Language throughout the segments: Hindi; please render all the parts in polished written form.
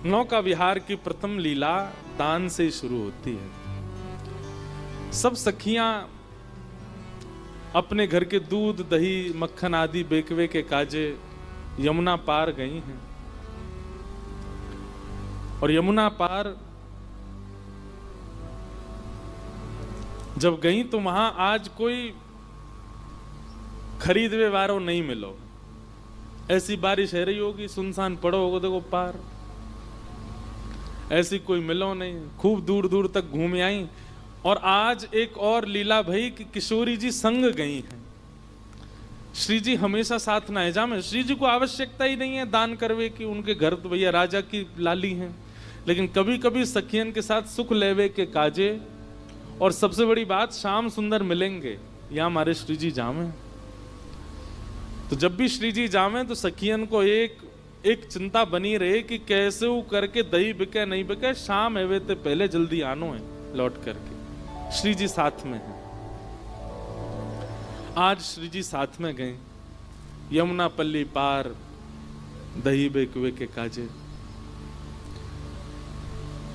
नौका विहार की प्रथम लीला दान से शुरू होती है। सब सखियां अपने घर के दूध दही मक्खन आदि बेकवे के काजे यमुना पार गई हैं और यमुना पार जब गई तो वहां आज कोई खरीदवे वारो नहीं मिलो। ऐसी बारिश है रही होगी, सुनसान पड़ो होगा, देखो पार ऐसी कोई मिलो नहीं। खूब दूर दूर तक घूम आई और आज एक और लीला भई कि किशोरी जी संग गई हैं। श्री जी हमेशा साथ ना है जामे, श्री जी को आवश्यकता ही नहीं है दान करवे की, उनके घर तो भैया राजा की लाली हैं, लेकिन कभी कभी सखियन के साथ सुख लेवे के काजे। और सबसे बड़ी बात, श्याम सुंदर मिलेंगे या हमारे श्री जी जामे। तो जब भी श्री जी जावे तो सखियन को एक चिंता बनी रहे कि कैसे वो करके दही बिके नहीं बिके, शाम एवे ते पहले जल्दी आनो है लौट करके। श्री जी साथ में हैं। आज श्री जी साथ में गए, यमुना पल्ली पार दही बेकवे के काजे।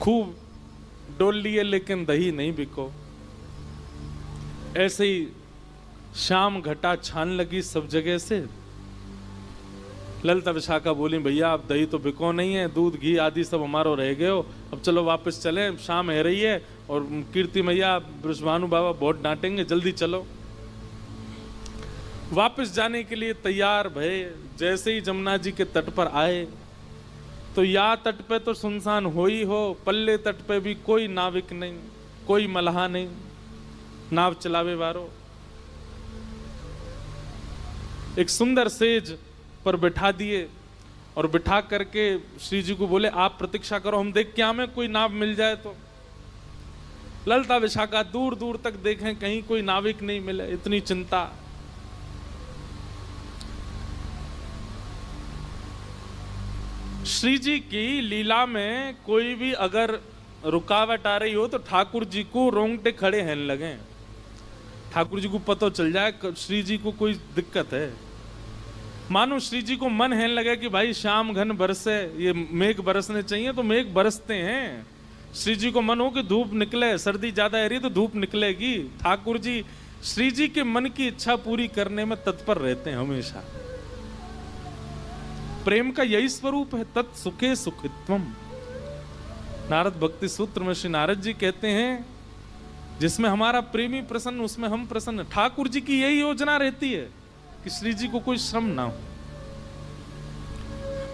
खूब डोल लिए लेकिन दही नहीं बिको। ऐसे ही शाम घटा छान लगी सब जगह से। ललिता विशाखा बोली भैया अब दही तो बिको नहीं है, दूध घी आदि सब हमारो रह गए हो, अब चलो वापस चले, शाम है रही है और कीर्ति मैया बृषभानु बाबा बहुत डांटेंगे, जल्दी चलो। वापस जाने के लिए तैयार भये। जैसे ही जमुना जी के तट पर आए तो या तट पे तो सुनसान हो ही हो, पल्ले तट पे भी कोई नाविक नहीं, कोई मल्हा नहीं, नाव चलावे वारो। एक सुंदर सेज पर बिठा दिए और बिठा करके श्री जी को बोले आप प्रतीक्षा करो, हम देख क्या में कोई नाव मिल जाए तो। ललिता विशाखा दूर दूर तक देखें कहीं कोई नाविक नहीं मिले, इतनी चिंता। श्री जी की लीला में कोई भी अगर रुकावट आ रही हो तो ठाकुर जी को रोंगटे खड़े हैं लगे। ठाकुर जी को पता चल जाए श्री जी को कोई दिक्कत है। मानो श्री जी को मन है लगे कि भाई शाम घन बरसे, ये मेघ बरसने चाहिए तो मेघ बरसते हैं। श्री जी को मन हो कि धूप निकले, सर्दी ज्यादा है रही तो धूप निकलेगी। ठाकुर जी श्री जी के मन की इच्छा पूरी करने में तत्पर रहते हैं हमेशा। प्रेम का यही स्वरूप है, तत् सुखे सुखित्वम। नारद भक्ति सूत्र में श्री नारद जी कहते हैं जिसमें हमारा प्रेमी प्रसन्न उसमें हम प्रसन्न। ठाकुर जी की यही योजना रहती है कि श्री जी को कोई श्रम ना हो।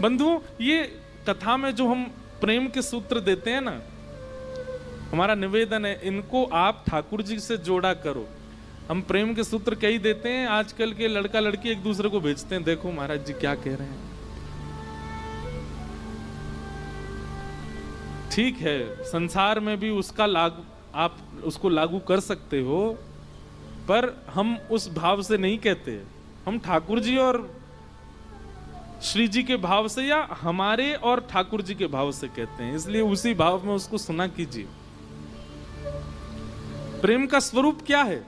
बंधुओं, ये कथा में जो हम प्रेम के सूत्र देते हैं ना, हमारा निवेदन है इनको आप ठाकुर जी से जोड़ा करो। हम प्रेम के सूत्र कई देते हैं, आजकल के लड़का लड़की एक दूसरे को भेजते हैं, देखो महाराज जी क्या कह रहे हैं। ठीक है, संसार में भी उसका लागू, आप उसको लागू कर सकते हो, पर हम उस भाव से नहीं कहते। हम ठाकुर जी और श्री जी के भाव से या हमारे और ठाकुर जी के भाव से कहते हैं, इसलिए उसी भाव में उसको सुना कीजिए। प्रेम का स्वरूप क्या है?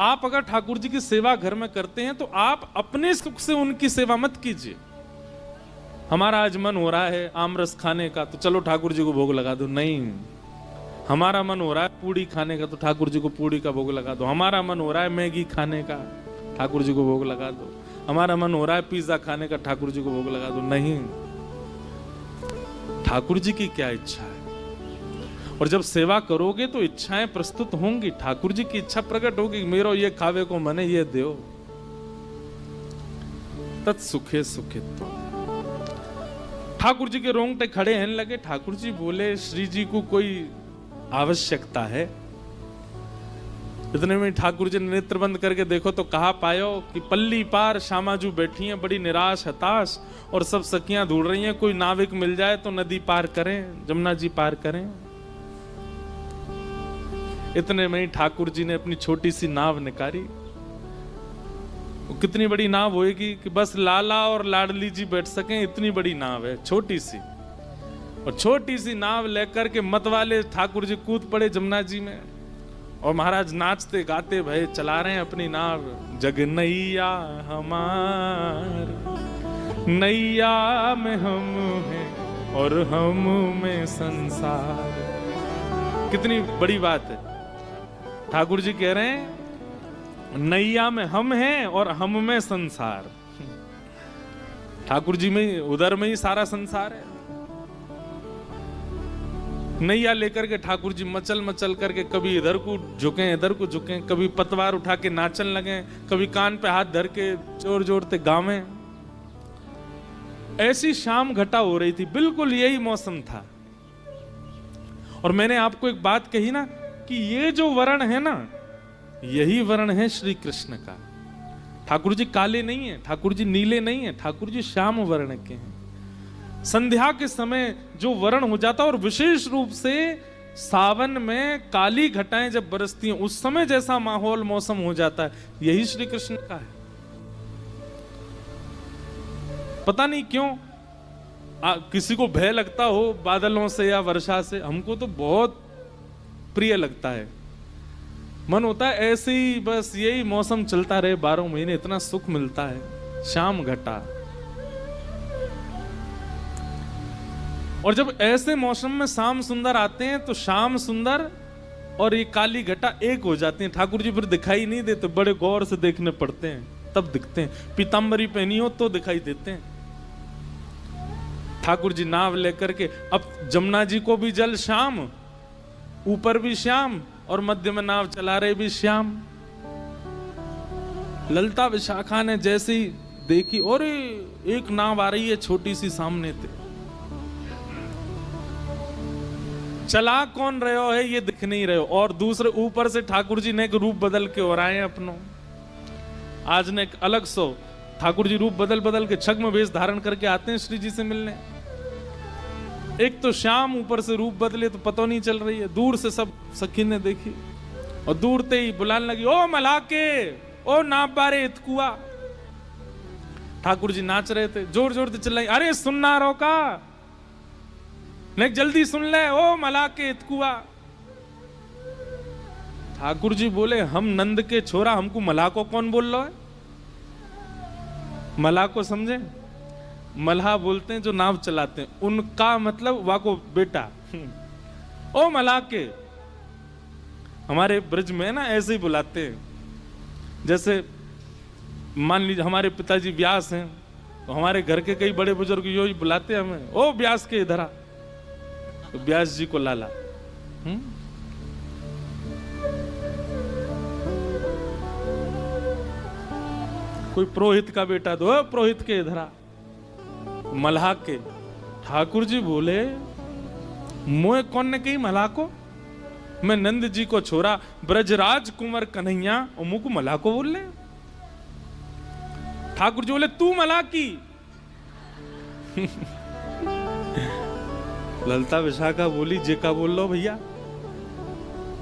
आप अगर ठाकुर जी की सेवा घर में करते हैं तो आप अपने सुख से उनकी सेवा मत कीजिए। हमारा आज मन हो रहा है आमरस खाने का तो चलो ठाकुर जी को भोग लगा दो, नहीं। हमारा मन हो रहा है पूड़ी खाने का तो ठाकुर जी को पूड़ी का भोग लगा दो। हमारा मन हो रहा है मैगी खाने का, ठाकुर जी को भोग लगा दो। हमारा मन हो रहा है पिज्जा खाने का, ठाकुर जी को भोग लगा दो, नहीं। ठाकुर जी की क्या इच्छा है? और जब सेवा करोगे तो इच्छाएं प्रस्तुत होंगी, ठाकुर जी की इच्छा प्रकट होगी, मेरो ये खावे को मने ये दो। तत्सुखे सुखित्व। ठाकुर जी के रोंगटे खड़े हैं लगे। ठाकुर जी बोले श्री जी को कोई आवश्यकता है? इतने में ठाकुर जी ने नेत्र बंद करके देखो तो कहा पायो कि पल्ली पार श्यामाजू बैठी हैं बड़ी निराश हताश, और सब सखियां ढूंढ रही हैं कोई नाविक मिल जाए तो नदी पार करें, जमुना जी पार करें। इतने में ही ठाकुर जी ने अपनी छोटी सी नाव निकाली। कितनी बड़ी नाव होएगी कि बस लाला और लाडली जी बैठ सकें, इतनी बड़ी नाव है, छोटी सी। और छोटी सी नाव लेकर के मत वाले ठाकुर जी कूद पड़े जमुना जी में, और महाराज नाचते गाते भय चला रहे हैं अपनी नाव। जग नैया हमार, नैया में हम हैं, और हम में संसार। कितनी बड़ी बात है। ठाकुर जी कह रहे हैं नैया में हम हैं और हम में संसार। ठाकुर जी में उधर में ही सारा संसार है। नैया लेकर के ठाकुर जी मचल मचल करके कभी इधर को झुके इधर को झुके, कभी पतवार उठा के नाचन लगे, कभी कान पे हाथ धर के जोर जोरते गावे। ऐसी शाम घटा हो रही थी, बिल्कुल यही मौसम था। और मैंने आपको एक बात कही ना कि ये जो वर्ण है ना, यही वर्ण है श्री कृष्ण का। ठाकुर जी काले नहीं है, ठाकुर जी नीले नहीं है, ठाकुर जी श्याम वर्ण के हैं। संध्या के समय जो वर्ण हो जाता है, और विशेष रूप से सावन में काली घटाएं जब बरसती हैं, उस समय जैसा माहौल मौसम हो जाता है, यही श्री कृष्ण का है। पता नहीं क्यों किसी को भय लगता हो बादलों से या वर्षा से, हमको तो बहुत प्रिय लगता है। मन होता है ऐसे ही बस यही मौसम चलता रहे 12 महीने, इतना सुख मिलता है। शाम घटा। और जब ऐसे मौसम में शाम सुंदर आते हैं तो शाम सुंदर और ये काली घटा एक हो जाती हैं। ठाकुर जी फिर दिखाई नहीं देते, बड़े गौर से देखने पड़ते हैं, तब दिखते हैं। पीतांबरी पहनी हो तो दिखाई देते हैं। ठाकुर जी नाव लेकर के, अब जमुना जी को भी जल श्याम, ऊपर भी श्याम, और मध्य में नाव चला रहे भी श्याम। ललिता विशाखा ने जैसे ही देखी, और एक नाव आ रही है छोटी सी सामने से, चला कौन रहे हो है ये दिख नहीं रहे हो, और दूसरे ऊपर से ठाकुर जी ने एक रूप बदल के और आए अपनों। आज ने एक अलग सो ठाकुर जी रूप बदल बदल के छग्म वेश धारण करके आते हैं श्री जी से मिलने। एक तो श्याम, ऊपर से रूप बदले तो पता नहीं चल रही है। दूर से सब सखी ने देखी और दूर ते ही बुलाने लगी, ओ मलाके, ओ नाप बारे इतकुआ। ठाकुर जी नाच रहे थे, जोर जोर से चिल्लाई, अरे सुनना रोका, नहीं जल्दी सुन ले, ओ मलाके इतकुआ। ठाकुर जी बोले, हम नंद के छोरा, हमको मलाको कौन बोल रहा है? मलाह को समझे? मल्हा बोलते हैं जो नाव चलाते हैं, उनका मतलब वाको बेटा। ओ मलाह के। हमारे ब्रज में ना ऐसे ही बुलाते हैं। जैसे मान लीजिए हमारे पिताजी व्यास हैं, तो हमारे घर के कई बड़े बुजुर्ग यो ही बुलाते हैं हमें, ओ व्यास के इधर आ, तो व्यास जी को लाला। कोई पुरोहित का बेटा तो पुरोहित के इधर आ, मल्हा के। ठाकुर जी बोले, मोए कौन ने कही मल्हा को? मैं नंद जी को छोरा ब्रजराज कुंवर कन्हैया, और मुंह को मल्हा को बोल ले। ठाकुर जी बोले, तू मल्हा की। ललिता विशाखा बोली, जे का बोल लो भैया?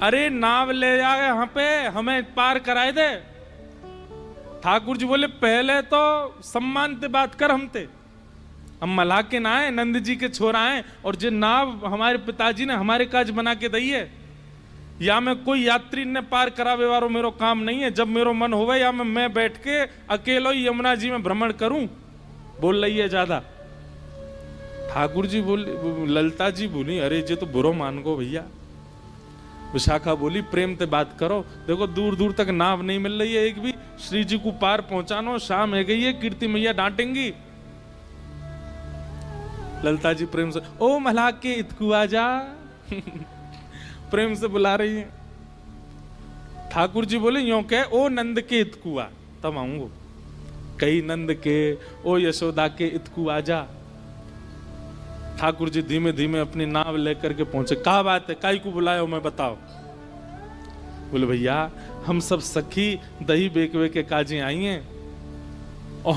अरे नाव ले जाए यहाँ पे, हमें पार कराए दे। ठाकुर जी बोले, पहले तो सम्मान से बात कर, हम मल्हा के ना आए, नंद जी के छोरा आए, और जो नाव हमारे पिताजी ने हमारे काज बना के दी है, या मैं कोई यात्री ने पार करावे वारो मेरो काम नहीं है। जब मेरो मन होवे या मैं बैठ के अकेलो ही यमुना जी में भ्रमण करूं। बोल रही है ज्यादा। ठाकुर जी बोली, ललिता जी बोली, अरे जे तो बुरो मान गो भैया। विशाखा बोली, प्रेम से बात करो, देखो दूर दूर तक नाव नहीं मिल रही है एक भी, श्री जी को पार पहुंचानो, शाम है गई है, कीर्ति मैया डांटेंगी। ललिता जी प्रेम से, ओ मल्हा के इतकू आजा। प्रेम से बुला रही है। ठाकुर जी बोले, यो कह, ओ नंद के इतकुआ, तब आऊंगो। कही नंद के, ओ यशोदा के इतकू आजा। ठाकुर जी धीमे धीमे अपनी नाव लेकर के पहुंचे। क्या बात है, काई को बुलाया हो, मैं बताओ। बोले, भैया हम सब सखी दही बेकवे के काजी आई हैं, और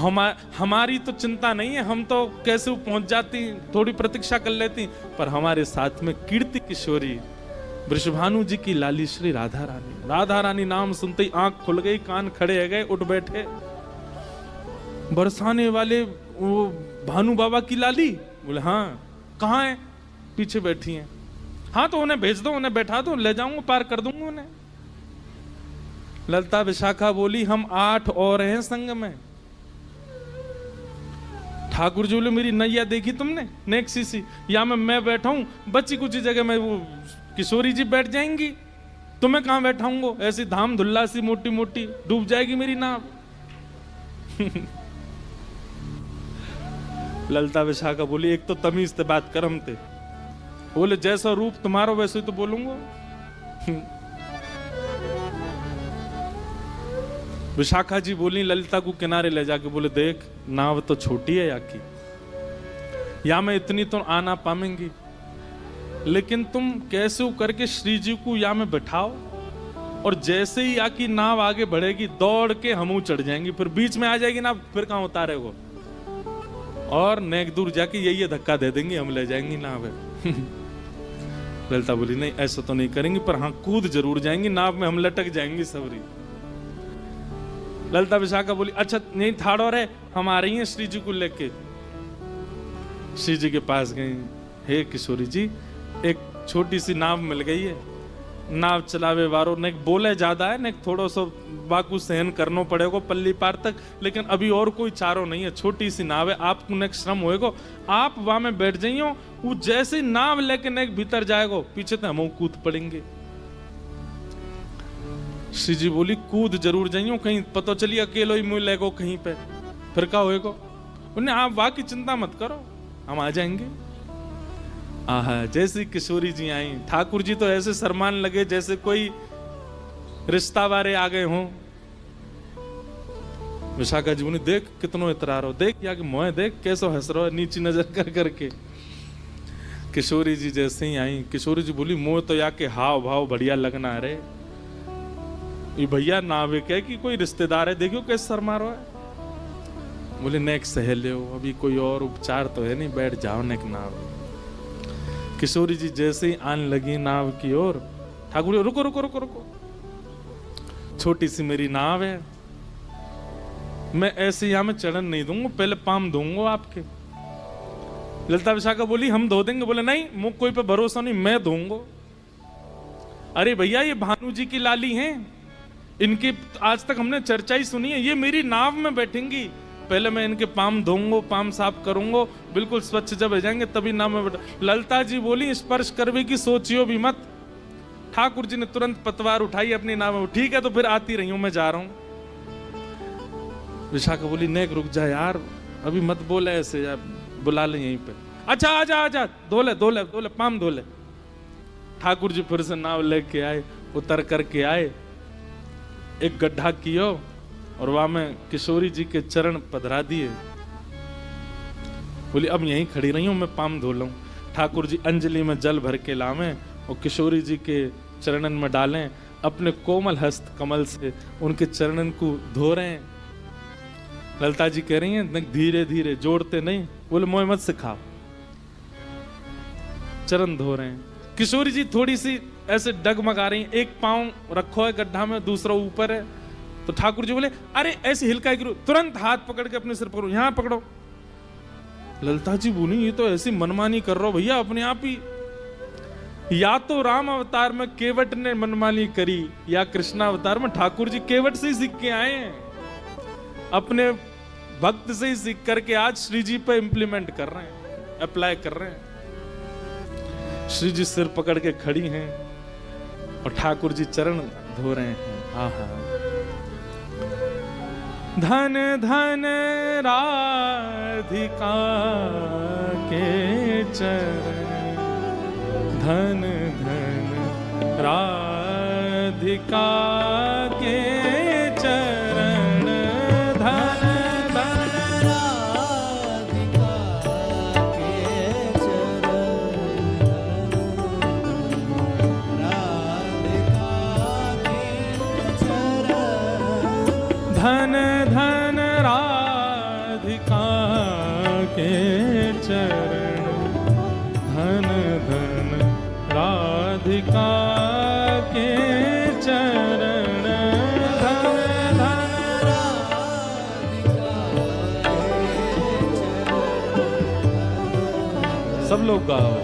हमारी तो चिंता नहीं है, हम तो कैसे पहुंच जाती, थोड़ी प्रतीक्षा कर लेती, पर हमारे साथ में कीर्ति किशोरी वृषभानु जी की लाली श्री राधा रानी। राधा रानी नाम सुनते ही आंख खुल गई, कान खड़े हो गए, उठ बैठे। बरसाने वाले वो भानु बाबा की लाली? बोले हाँ। कहाँ है? पीछे बैठी हैं। हाँ तो उन्हें भेज दो, उन्हें बैठा दो, ले जाऊंगा, पार कर दूंगा उन्हें। ललिता विशाखा बोली, हम 8 और हैं संग में। ठाकुर जी बोले मेरी नैया देखी तुमने, नेक्सी सी, या मैं बैठा हूं, बच्ची कुछ जगह में वो किशोरी जी बैठ जाएंगी, तो मैं कहां बैठाऊंगा, ऐसी धाम धुल्ला सी मोटी मोटी, डूब जाएगी मेरी नाव। ललिता विशाखा बोली एक तो तमीज से बात कर, हम थे बोले जैसा रूप तुम्हारा वैसे ही तो बोलूंगा। विशाखा जी बोली ललिता को किनारे ले जाके, बोले देख नाव तो छोटी है याकी, या मैं इतनी तो आ ना पाएंगी, लेकिन तुम कैसे करके श्री जी को या में बैठाओ, और जैसे ही आकी नाव आगे बढ़ेगी दौड़ के हमू चढ़ जाएंगी, फिर बीच में आ जाएगी ना, फिर कहां उतारे वो, और नेक दूर जाके यही धक्का दे देंगे, हम ले जाएंगी नाव। ललिता बोली नहीं ऐसा तो नहीं करेंगी, पर हाँ कूद जरूर जाएंगी नाव में, हम लटक जाएंगी सबरी। ललिता विशाखा बोली अच्छा नहीं थाड़ो रहे, हम आ रही हैं श्री जी को लेके। श्री जी के पास गई, हे किशोरी जी एक छोटी सी नाव मिल गई है, नाव चलावे वारो ने बोले ज्यादा है, ने थोड़ा सा बाकू सहन करना पड़ेगा पल्ली पार तक, लेकिन अभी और कोई चारो नहीं है, छोटी सी नाव है, आपको नेक श्रम होएगा, आप वहां में बैठ जाइयो, वो जैसे ही नाव लेके नेक भीतर जाएगा पीछे तो हम कूद पड़ेंगे। श्री जी बोली कूद जरूर जाइयो, कहीं पता चली अकेलो ही मुँह लेगो कहीं पे, फिर क्या होएगा, उन्हें आप वाह की चिंता मत करो, हम आ जाएंगे। आहा जैसी किशोरी जी आई, ठाकुर जी तो ऐसे शर्मान लगे जैसे कोई रिश्ता वारे आ गए हों। विशाखा जी बोली देख कितनो इतरा रहो, देख या कि मोह देख कैसो हंस रहो नीची नजर कर करके। किशोरी जी जैसे ही आई, किशोरी जी बोली मोह तो या के हाव भाव बढ़िया लगना रे, ये भैया नावे कह कि कोई रिश्तेदार है, देखियो कैसे शर्मा रहा है। बोले नेक सहेले हो, अभी कोई और उपचार तो है नहीं, बैठ जाओ नेक नाव। किशोरी जी जैसे ही आने लगी नाव की ओर, ठाकुर जी रुको रुको रुको रुको, छोटी सी मेरी नाव है, मैं ऐसे यहां में चढ़न नहीं दूंगा, पहले पाम दूंगा आपके। ललिता विशाखा बोली हम धो देंगे, बोले नहीं मुझ कोई पे भरोसा नहीं, मैं दूंगा। अरे भैया ये भानु जी की लाली हैं, इनकी आज तक हमने चर्चा ही सुनी है, ये मेरी नाव में बैठेंगी, पहले मैं इनके पाम धोऊंगा, पाम साफ करूंगा, बिल्कुल स्वच्छ जब हो जाएंगे तभी नाव में बैठा। ललिता जी बोली स्पर्श करवे की सोचियो भी मत। ठाकुर जी ने तुरंत पतवार उठाई अपनी नाव में, ठीक है तो फिर आती रही हूं, मैं जा रहा हूं। विशाखा बोली नेक रुक जा यार, अभी मत बोले ऐसे यार, बुला ले यहीं पे। अच्छा आजा आजा, धोले धोले धोले पाम धोले। ठाकुर जी फिर से नाव लेके आए, उतर करके आए, एक गड्ढा कियो और वहां में किशोरी जी के चरण पधरा दिए। बोली अब यहीं खड़ी रही हूं, मैं पाम धो लूं। ठाकुर जी अंजलि में जल भर के लावें और किशोरी जी के चरणन में डालें, अपने कोमल हस्त कमल से उनके चरणन को धो रहे हैं। ललिता जी कह रही हैं धीरे धीरे, जोड़ते नहीं, बोले मोह मत सिखाओ, चरण धो रहे हैं। किशोरी जी थोड़ी सी ऐसे डगमगा रही, एक पांव रखो है गड्ढा में, दूसरा ऊपर है, तो ठाकुर जी बोले अरे ऐसे हिलका गिरो, तुरंत हाथ पकड़ के अपने सिर पकड़ो, यहां पकड़ो। ललिता जी बोली ये तो ऐसी मनमानी कर रहा हो भैया अपने आप ही, या तो राम अवतार में केवट ने मनमानी करी, या कृष्ण अवतार में ठाकुर जी केवट से ही सीख के आए हैं, अपने भक्त से ही सीख करके आज श्री जी पे इंप्लीमेंट कर रहे हैं, अप्लाई कर रहे हैं। श्री जी सिर पकड़ के खड़ी हैं और ठाकुर जी चरण धो रहे हैं। आहा धन धन राधिका के चरण, धन धन राधिका के चरण, धन धन राधिका के चरण, राधिका के चरण, धन धन राधिका के चरण, धन धन राधिका के चरण, धन धन राधिका के चरण। सब लोग गाओ।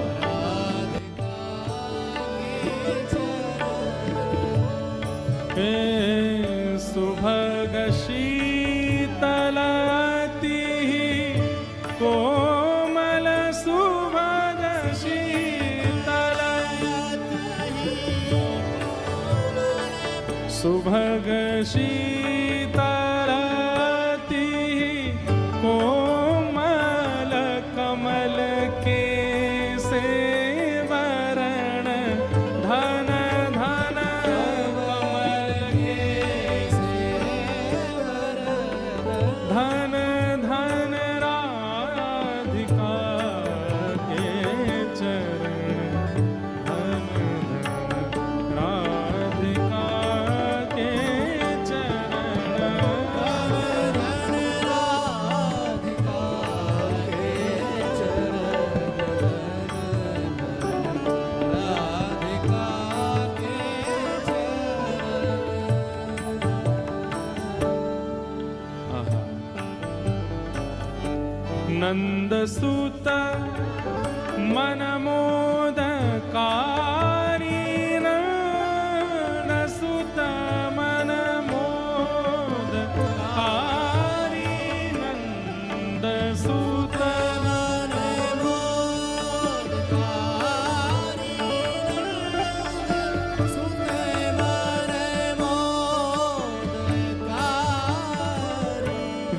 सुभग शीतलती सुभग शीतलती कोमल कमल के सेवरण धन धन कमल के धन धन राधिका के चरण धन धन राधिका के नंदसुत मनमोदकारी नंदसुत मनमोदकारी नंदसुत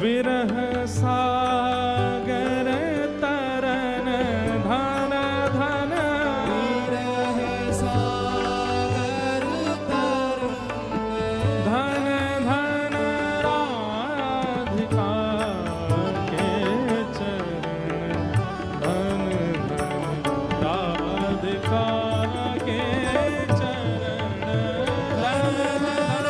विरह सागर तरन धन धन विरह सागर तरन धन धन राधिका के चरण धन धन राधिका के चरण धन धन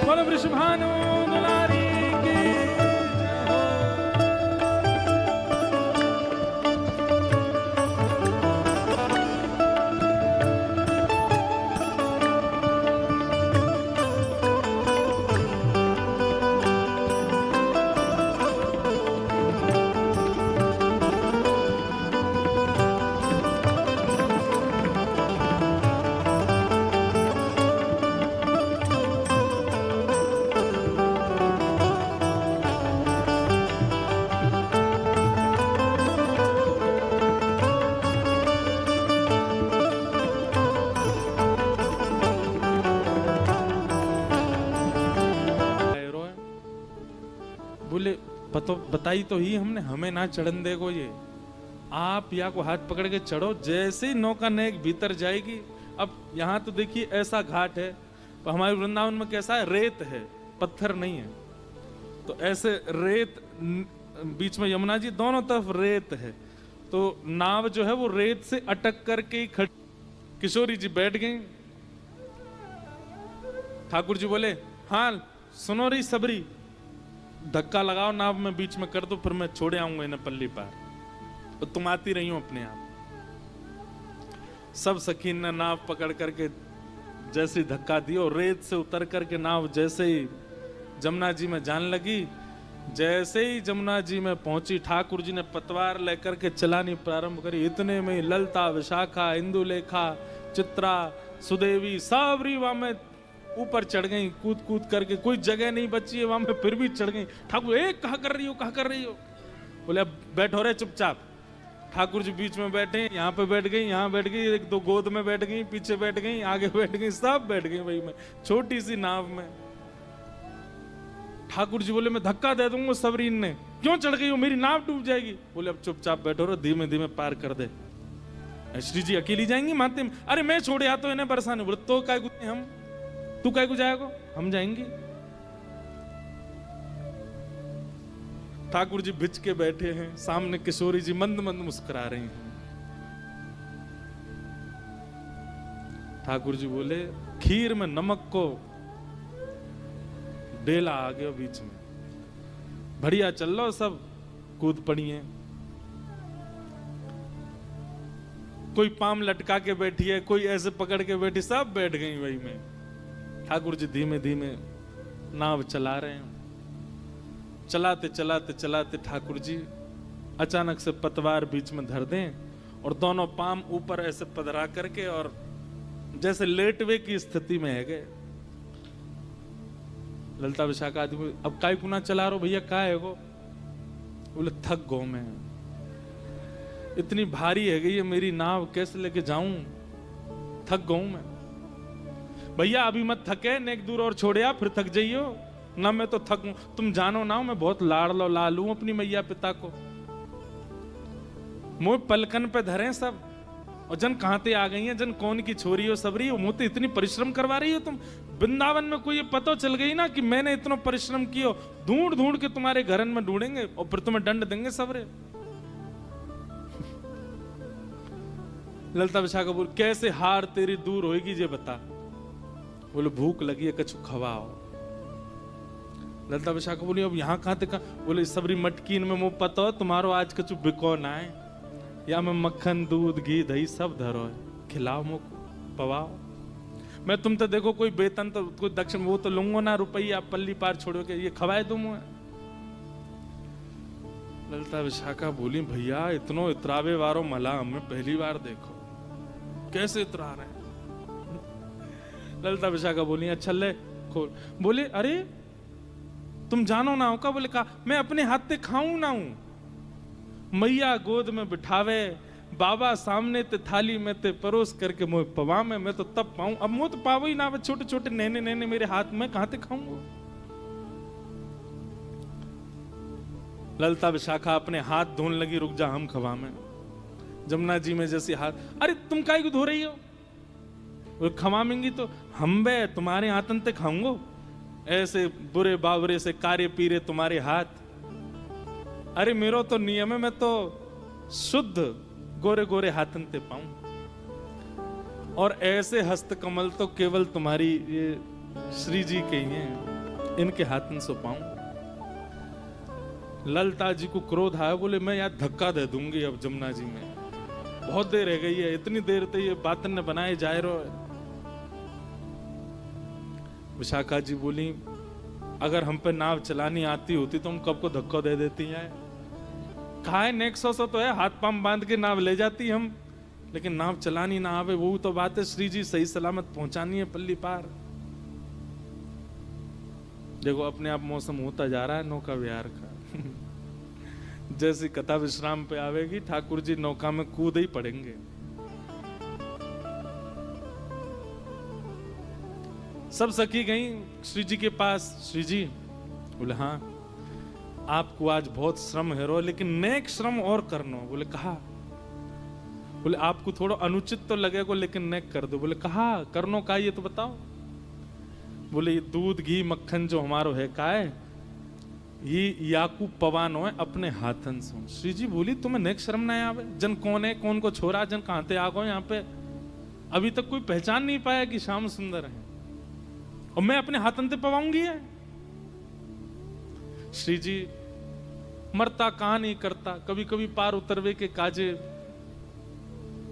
बोलो वृषभानु दुलारी की बोले बताई तो ही हमने, हमें ना चढ़न देगो ये, आप या को हाथ पकड़ के चढ़ो। जैसे ही नौका नेक भीतर जाएगी, अब यहाँ तो देखिए ऐसा घाट है, तो हमारे वृंदावन में कैसा है, रेत है, पत्थर नहीं है। तो ऐसे रेत, बीच में यमुना जी, दोनों तरफ रेत है, तो नाव जो है वो रेत से अटक करके ही खड़ी। किशोरी जी बैठ गई। ठाकुर जी बोले, हाँ सुनो रही सबरी, धक्का लगाओ नाव में बीच में कर दो, फिर मैं छोड़े आऊंगा इन्हें पल्ली पार, तो तुम आती रही हो अपने आप। सब सखी ने नाव पकड़ करके जैसे धक्का दियो, रेत से उतर करके नाव जैसे ही जमुना जी में जान लगी, जैसे ही जमुना जी में पहुंची, ठाकुर जी ने पतवार लेकर के चलानी प्रारंभ करी। इतने में ललता, विशाखा, इंदुलेखा, चित्रा, सुदेवी सब वहां में ऊपर चढ़ गई, कूद कूद करके। कोई जगह नहीं बची है वहां में, फिर भी चढ़ गई। ठाकुर, एक कहा कर रही हो, कहा कर रही हो? बोले अब बैठो रे चुपचाप। ठाकुर जी बीच में बैठे, यहाँ पे बैठ गई, यहाँ बैठ गई, एक दो गोद में बैठ गई, पीछे बैठ गई, आगे बैठ गई, सब बैठ गई वही में, छोटी सी नाव में। ठाकुर जी बोले, मैं धक्का दे दूंगा सबरीन ने, क्यों चढ़ गई हो, मेरी नाव डूब जाएगी। बोले अब चुपचाप बैठो रो, धीमे धीमे पार कर दे। श्री जी अकेली जाएंगी माते में? अरे मैं छोड़े आ तो इन्हें परेशान। बोले तो काय को हम, तू काय को जाएगा, हम जाएंगे। ठाकुर जी भिज के बैठे हैं, सामने किशोरी जी मंद मंद मुस्कुरा रही हैं। ठाकुर जी बोले, खीर में नमक को डेला आ गया बीच में, बढ़िया चल लो, सब कूद पड़ी है। कोई पाम लटका के बैठी है, कोई ऐसे पकड़ के बैठी, सब बैठ गई वही में। ठाकुर जी धीमे धीमे नाव चला रहे हैं। चलाते चलाते चलाते ठाकुर जी अचानक से पतवार बीच में धर दें और दोनों पाम ऊपर ऐसे पधरा करके और जैसे लेटवे की स्थिति में है गए। ललता विशाखा आदि, अब काय कुना चला रहे हो भैया, काय है वो? बोले थक गो मैं, इतनी भारी है गई है मेरी नाव, कैसे लेके जाऊं, थक गऊ मैं। भैया अभी मत थके, नेक दूर और छोड़े आप, फिर थक जाइयो ना। मैं तो थक, तुम जानो ना मैं बहुत लाड़ लालू अपनी मैया पिता को, मोह पलकन पे धरे सब, और जन कहां ते आ गई है, जन कौन की छोरी हो सबरी हो, मुझे इतनी परिश्रम करवा रही हो तुम। वृंदावन में कोई ये पता चल गई ना कि मैंने इतना परिश्रम किया, ढूंढ ढूंढ के तुम्हारे घरन में ढूंढेंगे और फिर तुम्हें दंड देंगे सबरे। ललता विशाखा बोल कैसे हार तेरी दूर होगी ये बता। बोले भूख लगी है कछु खवाओ। ललता विशाखा बोली अब यहाँ कहाँ तक। बोले सबरी मटकीन में मुंह पता हो तुम्हारो आज कछु बिको ना है, या मैं मक्खन दूध घी दही सब धरो है, खिलाओ मुख पवाओ। मैं तुम तो देखो कोई वेतन तो कोई दक्षिण वो तो लूंगो ना रुपया, पल्ली पार छोड़ो के ये खवाए दूं मैं। ललता विशाखा बोली भैया इतनो इतरावे वारो मला हमें पहली बार देखो, कैसे इतरा रहे हैं। ललता विशाखा बोली अच्छा ले खोल। बोले अरे तुम जानो ना हो का। बोले कहा मैं अपने हाथ से खाऊं ना हूं, मैया गोद में बिठावे, बाबा सामने ते थाली में ते परोस करके मोह पवा में, मैं तो तब पाऊं। अब मुंह तो पावो ही ना, छोटे छोटे नैने नैने मेरे हाथ में कहां ते खाऊंगा। ललता विशाखा अपने हाथ धोने लगी, रुक जा हम खवा में। जमुना जी में जैसे हाथ, अरे तुम काहे को धो रही हो, खवामेंगी तो हम बे तुम्हारे हाथन ते खाऊंगो, ऐसे बुरे बावरे से कार्य पीरे तुम्हारे हाथ। अरे मेरो तो नियम है, मैं तो शुद्ध गोरे गोरे हाथन ते पाऊं, और ऐसे हस्त कमल तो केवल तुम्हारी ये श्री जी के ही हैं, इनके हाथन से पाऊं। ललता जी को क्रोध आया, बोले मैं यार धक्का दे दूंगी अब जमुना जी में, बहुत देर रह गई है, इतनी देर तक ये बातन ने बनाए जाए रो। विशाखा जी बोली अगर हम पे नाव चलानी आती होती तो हम कब को धक्का दे देती हैं। खाए नेक्सो सो तो है, हाथ पांव बांध के नाव ले जाती हम, लेकिन नाव चलानी ना आवे वो तो बात है। श्री जी सही सलामत पहुंचानी है पल्ली पार। देखो अपने आप मौसम होता जा रहा है नौका विहार का। जैसी कथा विश्राम पे आवेगी ठाकुर जी नौका में कूद ही पड़ेंगे। सब सखी गई श्री जी के पास। श्री जी बोले हाँ आपको आज बहुत श्रम है रो, लेकिन नेक श्रम और करनो। बोले कहा। बोले आपको थोड़ा अनुचित तो लगेगा लेकिन नेक कर दो। बोले कहा करनो का ये तो बताओ। बोले ये दूध घी मक्खन जो हमारो है का है, ये याकू पवानो है अपने हाथन से। श्री जी बोली तुम्हें नेक शर्म ना आवे, जन कौन है कौन को छोरा, जन कहां ते आ गो यहाँ पे, अभी तक कोई पहचान नहीं पाया कि श्याम सुंदर है, और मैं अपने हाथन ते पवाऊंगी है। श्री जी मरता कहां नहीं करता, कभी कभी पार उतरवे के काजे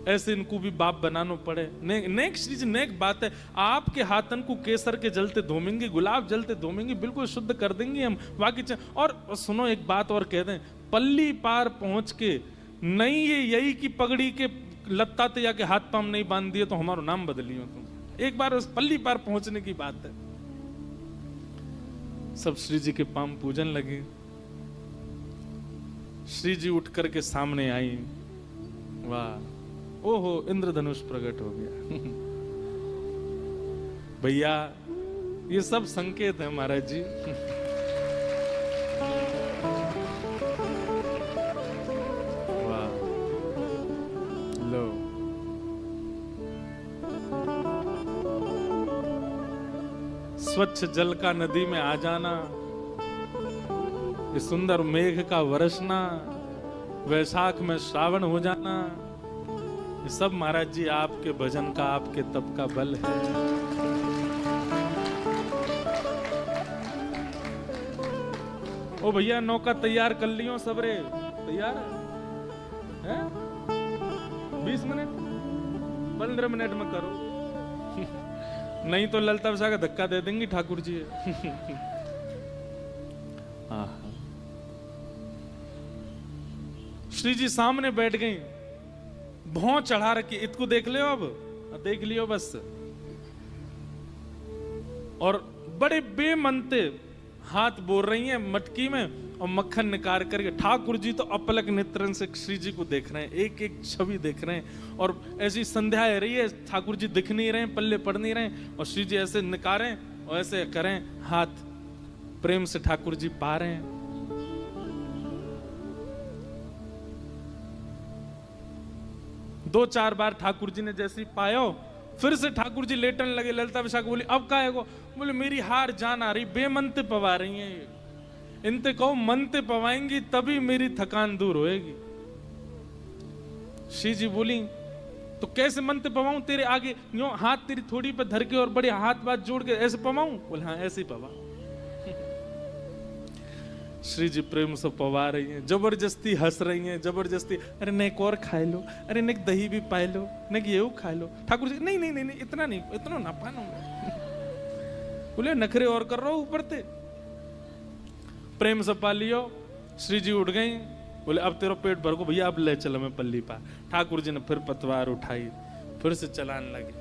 ऐसे इनको भी बाप बनाना पड़े। नेक श्री जी नेक बात है, आपके हाथन को केसर के जलते धोमेंगे, गुलाब जलते धोमेंगे, बिल्कुल शुद्ध कर देंगे हम। बाकी और सुनो एक बात और कह दें, पल्ली पार पहुंच के नहीं ये यही की पगड़ी के लत्ता ते जाके हाथ पांव नहीं बांध दिए तो हमारा नाम बदलियो तुम। एक बार उस पल्ली पार पहुंचने की बात है। सब श्री जी के पांव पूजन लगे। श्री जी उठ करके सामने आई। वाह ओहो इंद्रधनुष प्रकट हो गया। भैया ये सब संकेत है महाराज जी। वाह लो स्वच्छ जल का नदी में आ जाना, ये सुंदर मेघ का वर्षना, वैशाख में श्रावण हो जाना, ये सब महाराज जी आपके भजन का आपके तप का बल है। ओ भैया नौका तैयार कर लियो सबरे, तैयार है 20 मिनट 15 मिनट में करो। नहीं तो ललता विशाखा धक्का दे देंगी ठाकुर जी। श्री जी सामने बैठ गई, भौं चढ़ा रखी, इसको देख लियो, अब देख लियो बस। और बड़े बेमनते हाथ बोर रही हैं मटकी में और मक्खन निकाल करके। ठाकुर जी तो अपलक नेत्रन से श्री जी को देख रहे हैं, एक एक छवि देख रहे हैं। और ऐसी संध्या है रही है, ठाकुर जी दिख नहीं रहे, पल्ले पड़ नहीं रहे, और श्री जी ऐसे निकारें और ऐसे करें हाथ, प्रेम से ठाकुर जी पा रहे हैं। दो चार बार ठाकुर जी ने जैसे ही पायो, फिर से ठाकुर जी लेटने लगे। ललिता विशाखा बोली अब का है को? बोले मेरी हार जान आ रही, बेमनते पवा रही हैं, इनते कहो मनते पवाएंगी तभी मेरी थकान दूर होएगी। श्री जी बोली तो कैसे मनते पवाऊं? तेरे आगे यूं हाथ तेरी थोड़ी पे धर के और बड़े हाथ बात जोड़ के ऐसे पवाऊं? बोले हाँ ऐसे ही पवा। श्री जी प्रेम से पवा रही हैं, जबरदस्ती हंस रही हैं, जबरदस्ती, अरे नहीं एक और खाए लो, अरे नहीं दही भी पाए लो, नहीं ये खा लो। ठाकुर जी नहीं नहीं नहीं, नहीं इतना नहीं, इतना ना पानो। बोले नखरे और कर रहा हूं ऊपर ते। प्रेम से पा लियो। श्री जी उठ गई, बोले अब तेरा पेट भर को भैया, अब ले चलो मैं पल्ली पा। ठाकुर जी ने फिर पतवार उठाई, फिर से चलाने लगे।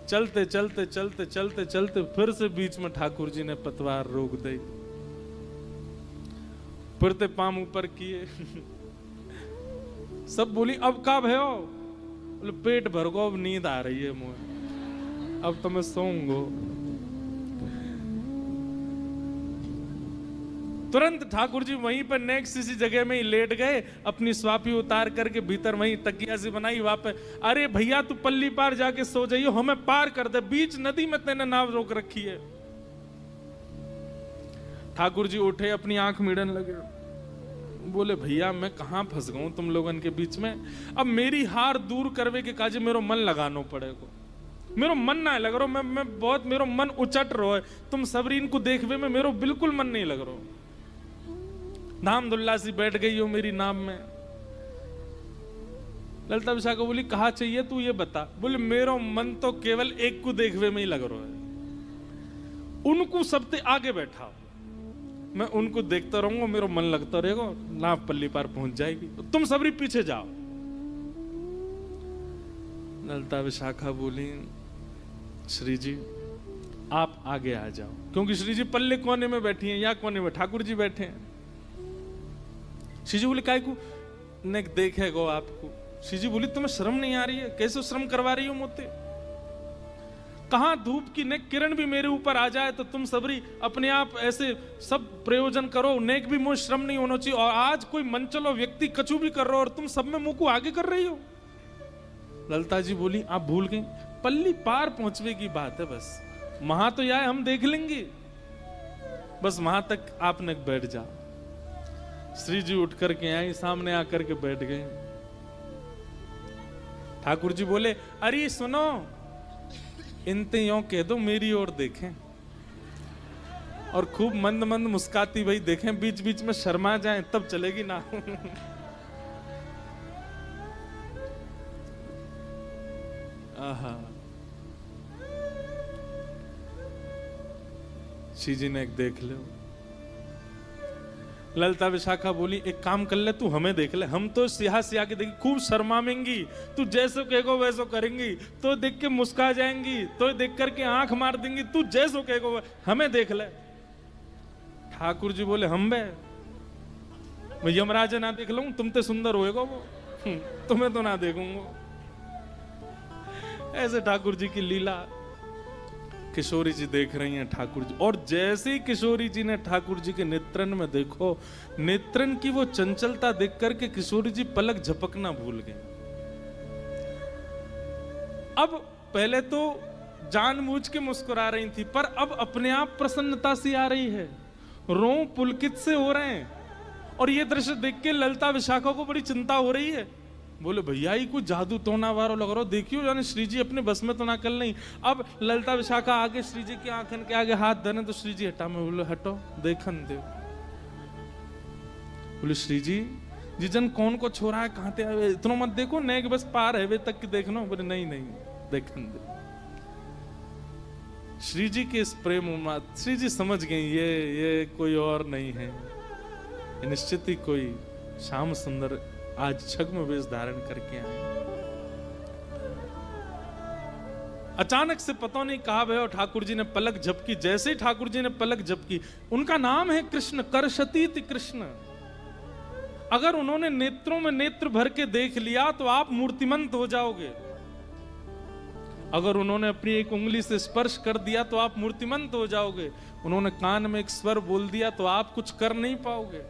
चलते चलते चलते चलते चलते फिर से बीच में ठाकुर जी ने पतवार रोक दी, फिर ते पाम ऊपर किए। सब बोली अब का भयो? बोले पेट भर को, अब नींद आ रही है मुझे, अब तो मैं सोऊंगो। तुरंत ठाकुर जी वहीं पर नेक्स्ट इसी जगह में ही लेट गए, अपनी स्वापी उतार करके भीतर वहीं तकिया से बनाई वापस। अरे भैया तू पल्ली पार जाके सो जाइयो, हमें पार कर दे, बीच नदी में तेने नाव रोक रखी है। ठाकुर जी उठे, अपनी आंख मीड़न लगे, बोले भैया मैं कहां फंस गऊं तुम लोगन के बीच में। अब मेरी हार दूर करवे के काजे मेरो मन लगानो पड़ेगा, मेरो मन ना लग रहा, मैं बहुत मेरो मन उचट रहा है, तुम सबरीन को देखवे में मेरो बिल्कुल मन नहीं लग रहा। धाम दुल्ला सी बैठ गई हो मेरी नाम में। ललिता विशाखा बोली कहा चाहिए तू ये बता। बोले मेरो मन तो केवल एक को देखवे में ही लग रहा है, उनको सबसे आगे बैठा, मैं उनको देखता रहूंगा, मेरा मन लगता रहेगा, नाव पल्ली पार पहुंच जाएगी, तुम सबरी पीछे जाओ। ललिता विशाखा बोली श्री जी आप आगे आ जाओ, क्योंकि श्री जी पल्ले कोने में बैठी हैं, या कोने में ठाकुर जी बैठे हैं। श्री जी बोले काय को ने देखेगो आपको। श्री जी बोली तुम्हें शर्म नहीं आ रही है? कैसे शर्म करवा रही हो मुझसे? कहां धूप की नेक किरण भी मेरे ऊपर आ जाए तो तुम सबरी अपने आप ऐसे सब प्रयोजन करो, नेक भी मुझे श्रम नहीं होना चाहिए, और आज कोई मनचलो व्यक्ति कछु भी कर रहा हो और तुम सब में मुंह को आगे कर रही हो। ललिता जी बोली आप भूल गई, पल्ली पार पहुंचने की बात है, बस वहां तो यार हम देख लेंगे, बस वहां तक आपने बैठ जा। श्री जी उठ करके आई, सामने आकर के बैठ गए। ठाकुर जी बोले अरे सुनो, इनते यों कह दो मेरी ओर देखें, और खूब मंद मंद मुस्काती भाई देखें, बीच बीच में शर्मा जाएं तब चलेगी ना। आहा। श्री जी ने एक देख लो। ललिता विशाखा बोली एक काम कर ले, तू हमें देख ले, हम तो सिया सिया के देखी खूब शर्माएंगी, तू जैसो कहेगो वैसो करेंगी, तो देख के मुस्का जाएंगी, तो देख करके आंख मार देंगी, तू जैसो कहेगो हमें देख ले। ठाकुर जी बोले हम बे मैं यमराज ना देख लूं, तुम तो सुंदर होएगा वो, तुम्हें तो ना देखूंगा। ऐसे ठाकुर जी की लीला किशोरी जी देख रही हैं ठाकुर जी, और जैसे ही किशोरी जी ने ठाकुर जी के नेत्रन में देखो, नेत्रन की वो चंचलता देख करके किशोरी जी पलक झपकना भूल गए। अब पहले तो जानबूझ के मुस्कुरा रही थी, पर अब अपने आप प्रसन्नता सी आ रही है, रों पुलकित से हो रहे हैं, और ये दृश्य देख के ललिता विशाखा को बड़ी चिंता हो रही है। बोले भैया ही कुछ जादू टोना वारो लग रहा, देखियो यानी श्री जी अपने बस में तो ना कर नहीं। अब ललिता विशाखा आगे श्री जी की आंखन के आगे हाथ धरे तो श्री जी हटा, में बोले हटो देखन दे। बोले श्री जी जन कौन को छोरा है, कहां ते आवे, इतना मत देखो, नेक बस पार है वे तक की देखना। बोले नहीं नहीं देखन दे। श्री जी के इस प्रेम में श्री जी समझ गई ये कोई और नहीं है, निश्चित ही कोई श्याम सुंदर आज छद्म वेश धारण करके आए। अचानक से पता नहीं कहा भयो ठाकुर जी ने पलक झपकी। जैसे ही ठाकुर जी ने पलक झपकी, उनका नाम है कृष्ण, करशतीत कृष्ण। अगर उन्होंने नेत्रों में नेत्र भर के देख लिया तो आप मूर्तिमंत हो जाओगे। अगर उन्होंने अपनी एक उंगली से स्पर्श कर दिया तो आप मूर्तिमंत हो जाओगे। उन्होंने कान में एक स्वर बोल दिया तो आप कुछ कर नहीं पाओगे।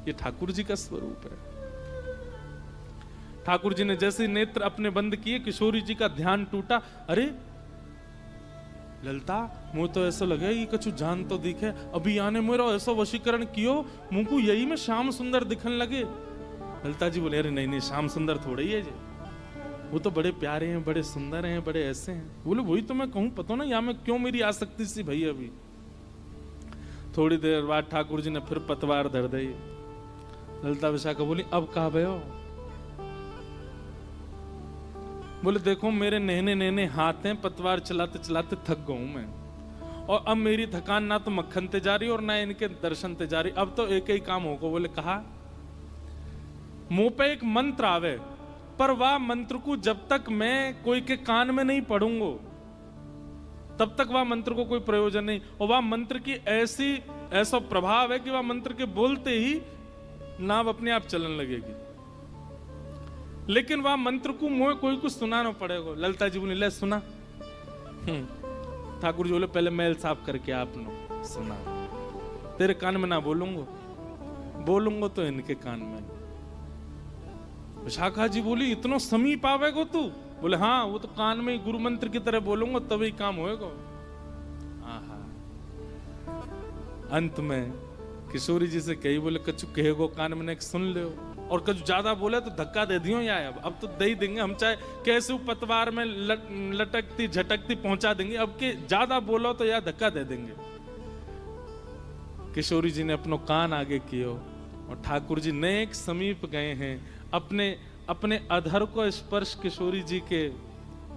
ये ठाकुर जी का स्वरूप है। ठाकुर जी ने जैसे नेत्र अपने बंद किए, किशोरी जी का ध्यान टूटा। अरे ललता, मुझे तो ऐसा लगे कि कछु जान तो दिखे। अभी आने मेरा ऐसा वशीकरण कियो, मुंह को यही में श्याम सुंदर दिखने लगे। ललता जी बोले, अरे नहीं नहीं, श्याम सुंदर थोड़े ही है जी, वो तो बड़े प्यारे हैं, बड़े सुंदर हैं, बड़े ऐसे हैं। बोले वही तो मैं कहूं, पता ना यहाँ में क्यों मेरी आसक्ति सी भई। अभी थोड़ी देर बाद ठाकुर जी ने फिर पतवार धर दी। ललता विशाखा बोली, अब कहा भयो? बोले देखो मेरे नहने नहने हाथ हैं, पतवार चलाते चलाते थक गया हूं मैं, और अब मेरी थकान ना तो मक्खन ते जा रही और ना इनके दर्शन ते जा रही। अब तो एक ही काम होगा। बोले कहा, मुंह पे एक मंत्र आवे, पर वह मंत्र को जब तक मैं कोई के कान में नहीं पढ़ूंगा तब तक वह मंत्र को कोई प्रयोजन नहीं। और वह मंत्र की ऐसा प्रभाव है कि वह मंत्र के बोलते ही नाव अपने आप चलने लगेगी। लेकिन वह मंत्र को मुझे कोई कुछ सुनाना पड़ेगा। ललता जी बोले, ले सुना। ठाकुर जी बोले, पहले मैल साफ करके आपने सुना। तेरे कान में ना बोलूंगा तो इनके कान में। विशाखा जी बोली, इतना समीप आवेगो तू? बोले हाँ, वो तो कान में ही गुरु मंत्र की तरह बोलूंगा तभी काम होएगा। अंत में किशोरी जी से कही, बोले कछु कहेगो कान में एक सुन ले, और कुछ ज्यादा बोले तो धक्का दे दियो। या अब तो दे ही देंगे हम, चाहे कैसे पतवार में लटकती झटकती पहुंचा देंगे। अब के ज्यादा बोलो तो या धक्का दे देंगे। किशोरी जी ने अपनो कान आगे कियो और ठाकुर जी नेक समीप गए हैं। अपने अधर को स्पर्श किशोरी जी के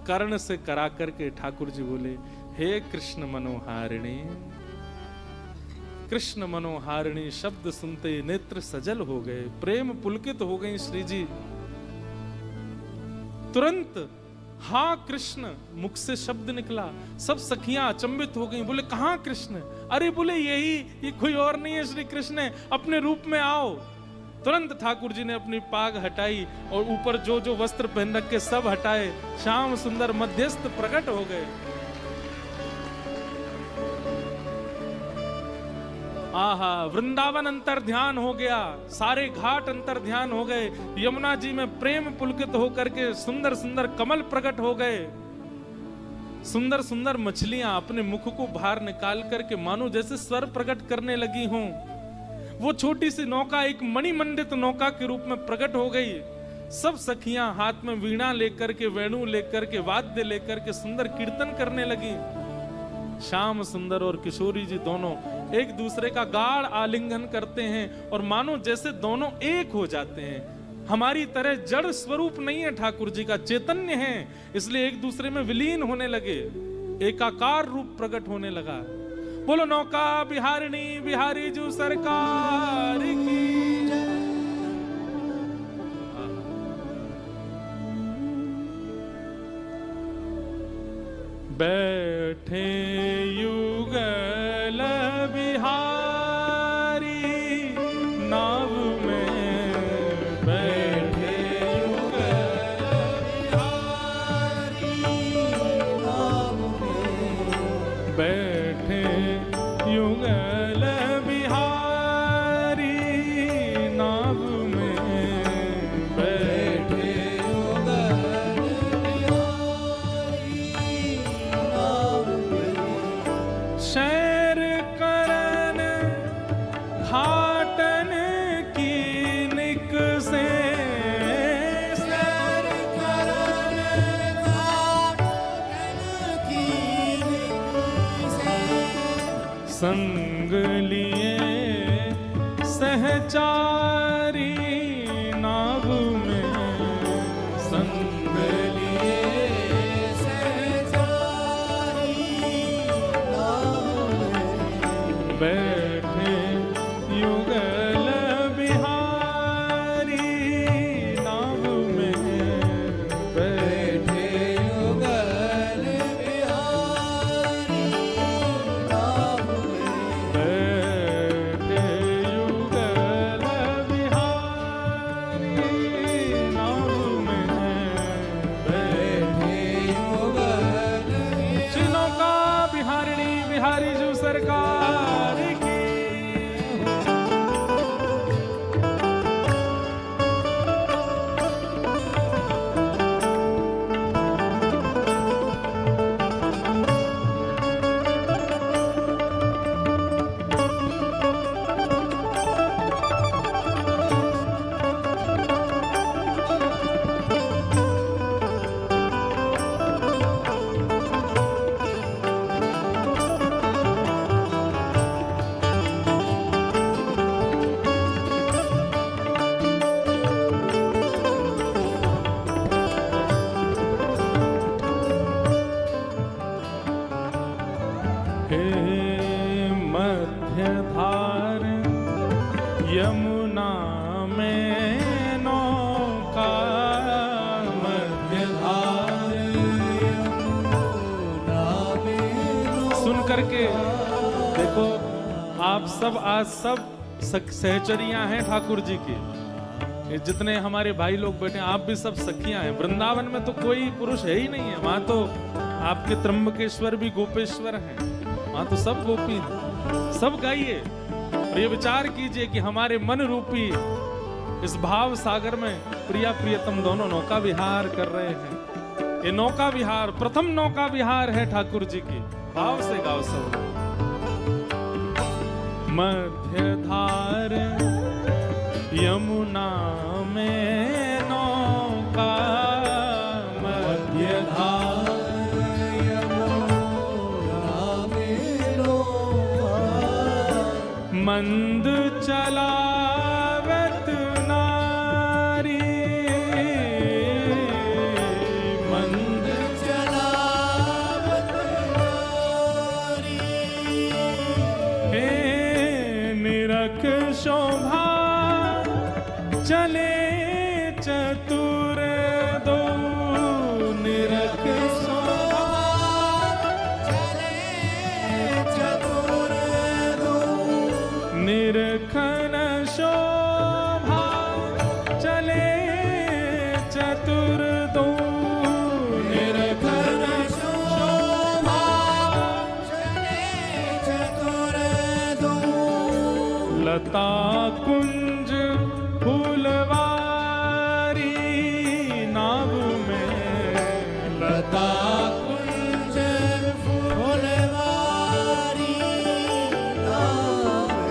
कर्ण से करा करके ठाकुर जी बोले, हे कृष्ण मनोहारिणी। कृष्ण मनोहारिणी शब्द सुनते नेत्र सजल हो गए, प्रेम पुलकित हो गई श्री जी। तुरंत हाँ कृष्ण मुख से शब्द निकला। सब सखियां अचंभित हो गई। बोले कहां कृष्ण? अरे बोले यही, ये कोई और नहीं है, श्री कृष्ण है, अपने रूप में आओ। तुरंत ठाकुर जी ने अपनी पाग हटाई और ऊपर जो जो वस्त्र पहन रखे सब हटाए। श्याम सुंदर मध्यस्थ प्रकट हो गए। आहा, वृंदावन अंतर ध्यान हो गया, सारे घाट अंतर ध्यान हो गए। यमुना जी में प्रेम पुलकित होकर के सुंदर सुंदर कमल प्रकट हो गए। सुंदर सुंदर मछलियां अपने मुख को बाहर निकाल करके मानो जैसे स्वर प्रकट करने लगी हों। वो छोटी सी नौका एक मणिमंडित नौका के रूप में प्रकट हो गई। सब सखियां हाथ में वीणा लेकर के, वेणु लेकर के, वाद्य लेकर के सुंदर कीर्तन करने लगी। श्याम सुंदर और किशोरी जी दोनों एक दूसरे का गाढ़ आलिंगन करते हैं और मानो जैसे दोनों एक हो जाते हैं। हमारी तरह जड़ स्वरूप नहीं है, ठाकुर जी का चैतन्य है, इसलिए एक दूसरे में विलीन होने लगे, एकाकार रूप प्रकट होने लगा। बोलो नौका बिहारिणी बिहारी जी सरकार की। बैठे युगल बिहारी नाव में, बैठे युगल बिहारी नाव में, बैठे युगल बिहारी नाव में, बैठे शैर करन घाटन की निक से, शैर करन घाटन की निक से, संग लिए सहचारी नाव में, संग लिए बैठे युगल बिहारी नाव में, बैठे युगल बिहारी जी सरकार की। मध्यधार यमुना में नौका, मध्यधार यमुना में। सुन करके देखो, आप सब आज सब सहचरियां हैं ठाकुर जी की। ये जितने हमारे भाई लोग बैठे हैं, आप भी सब सखियां हैं। वृंदावन में तो कोई पुरुष है ही नहीं है, वहां तो आपके त्र्यंबकेश्वर भी गोपेश्वर हैं, वहां तो सब गोपी हैं। सब गाइए और ये विचार कीजिए कि हमारे मन रूपी इस भाव सागर में प्रिया प्रियतम दोनों नौका विहार कर रहे हैं। ये नौका विहार प्रथम नौका विहार है ठाकुर जी की। भाव से गाओ सब। मध्यधार यमुना में नौका, मध्यधार मंद चलावत नारी, मंद चलावत नारी। हे निरख शोभा चले चतुर दो, निरख शोभा चले चतुर दो। निरखन शोभा चले चतुर दो, निरखन शोभा चले चतुर दो। लता कुंज फूलवारी नाव में, लता कुंज फूलवारी नाव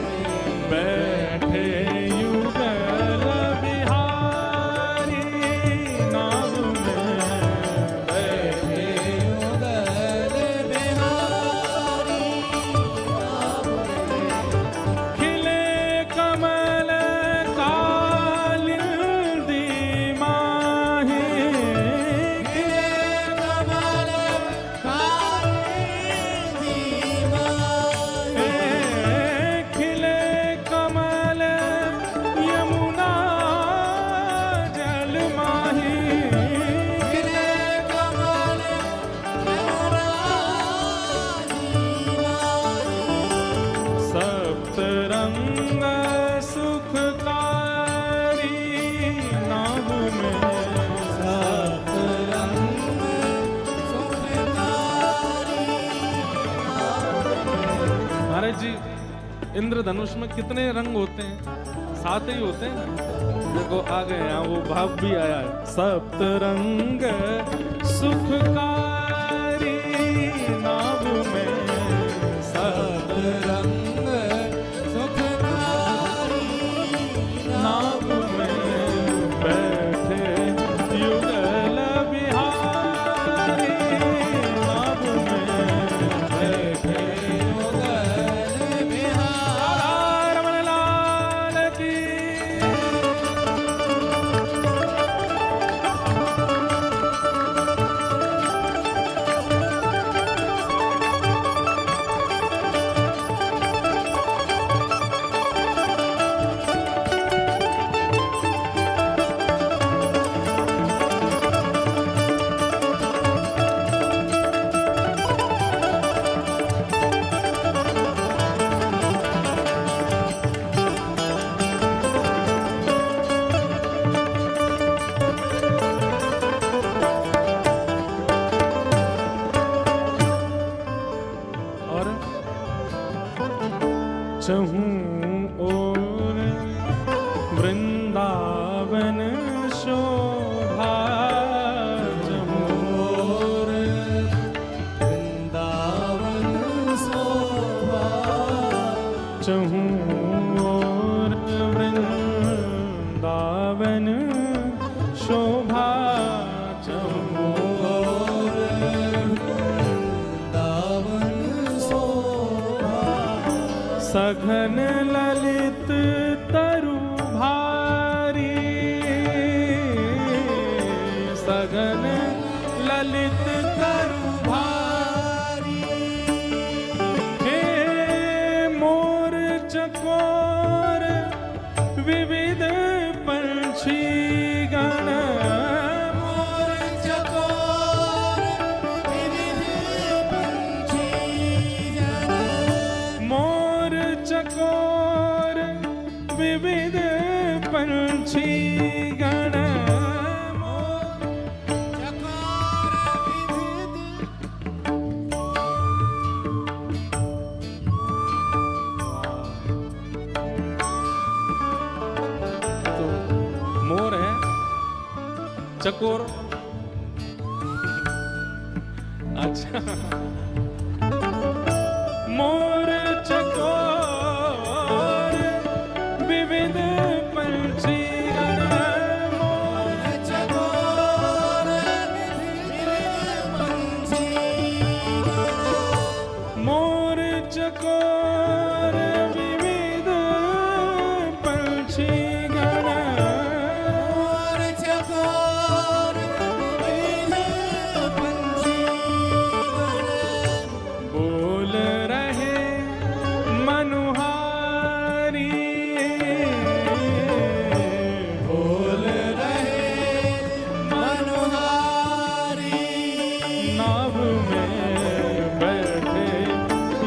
में। बैठे युगल बिहारी नाव में, बैठे युगल बिहारी नाव में। खिले कमल कालिंदी माही, खिले कमल कालिंदी माही। खिले कमल यमुना जल माही, खिले कमल यमुना जल माही। सप्त रंग सुखकारी नाव में, सप्त रंग सुखकारी नाव में। महाराज जी, इंद्रधनुष में कितने रंग होते हैं? 7 ही होते हैं। देखो आ गए यहाँ, वो भाव भी आया है। सप्त रंग सुखकारी नाव में, सप्त रंग सुखकारी नाव में। बैठे युगल बिहारी नाव में, बैठे युगल बिहारी। रमण लाल की। चहूं ओर वृंदावन शोभा, चहूं ओर वृंदावन शोभा, चहूं ओर वृंदावन शोभा, चहूं ओर वृंदावन शोभा, सघन ललित तरु भारी, सघन ललित तरु भारी, हे मोर चकोर विविध पंछी गण, मोर चकोर विविध पंछी जन, मोर चकोर विविध पंछी गण, मोर चकोर विविध तो मोर है, चकोर, अच्छा, मोर चकोर विविध पंछी गण, मोर चकोर विविध पंछी जन, मोर चकोर विविध पंछी गण, मोर चकोर विविध पंछी जन, बोल रहे मनुहारी, बोल रहे मनोहारी, नाव में बैठे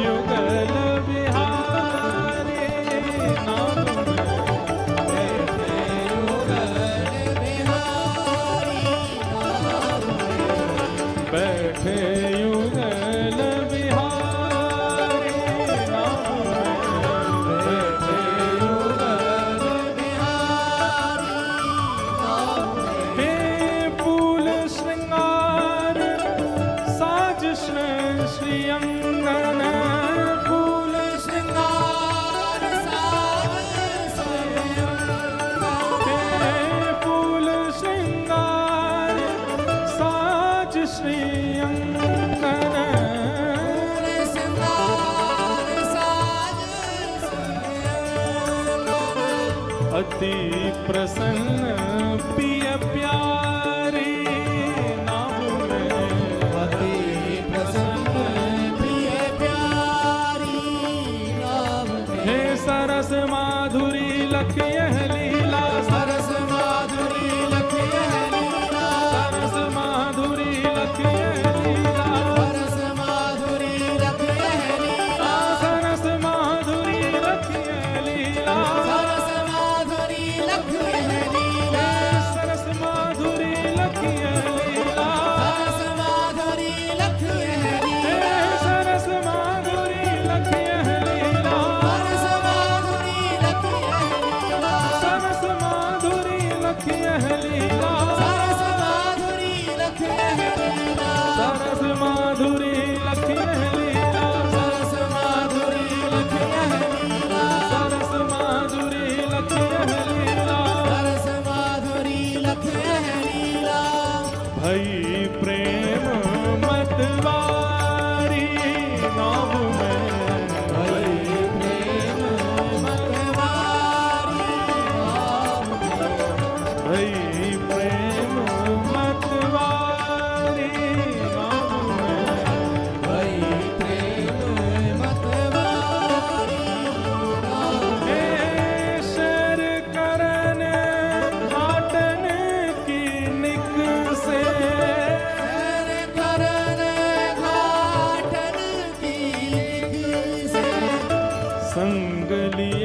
युगल बिहारी, नाव में बैठे युगल बिहारी, बैठे युगल बिहारी, नाव में बैठे युगल बिहारी, हे फूल श्रृंगार साज श्री अंगन, फूल श्रृंगार साज हे फूल श्रृंगार साज श्री अंगन, श्रृंगार साज अति प्रसन्न पिय प्यारी, नाम में अति प्रसन्न प्रिय प्यारी, नाम हे सरस माधुरी लखिय लीला, सरस माधुरी लखिय लीला, सरस माधुरी लखिय लीला, सरस माधुरी लखिय लीला, सरस माधुरी लखिय लीला, सरस माधुरी लखिय लीला, सरस माधुरी लखिय लीला, सरस माधुरी लखिय हे लीला, सरस माधुरी लखिय लीला, सरस माधुरी लखिय लीला, सरस माधुरी लखिय लीला, सरस माधुरी लखिय लीला, सरस माधुरी लखिय लीला, सरस माधुरी लखिय लीला, सरस माधुरी लखिय लीला, सरस माधुरी लखिय लीला, भई प्रेम मतवारी, नाव में भई प्रेम मतवारी, भई प्रेम मतवारी, नाव में भई प्रेम मतवारी, हे शर करन आटन की निक से, शर करन घाटन की लिख से, संग लिया